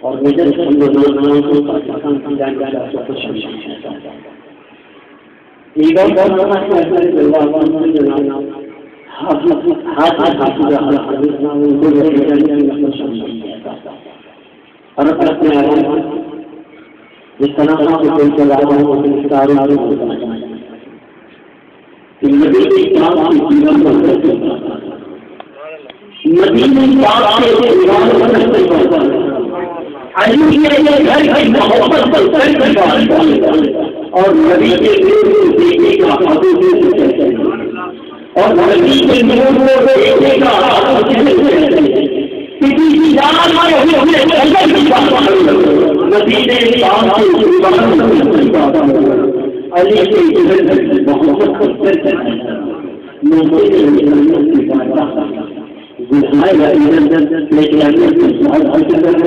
اور مجھے ہندوستان کو پاکستان کی جانکاری آپ کو شامل ہے ایک اور بات ہے کہ اللہ تعالیٰ جس طرح اور نبی کے دیکھنے کا اور نبی کے نور کو دیکھنے کا کسی جان نبی نے علی کے محبت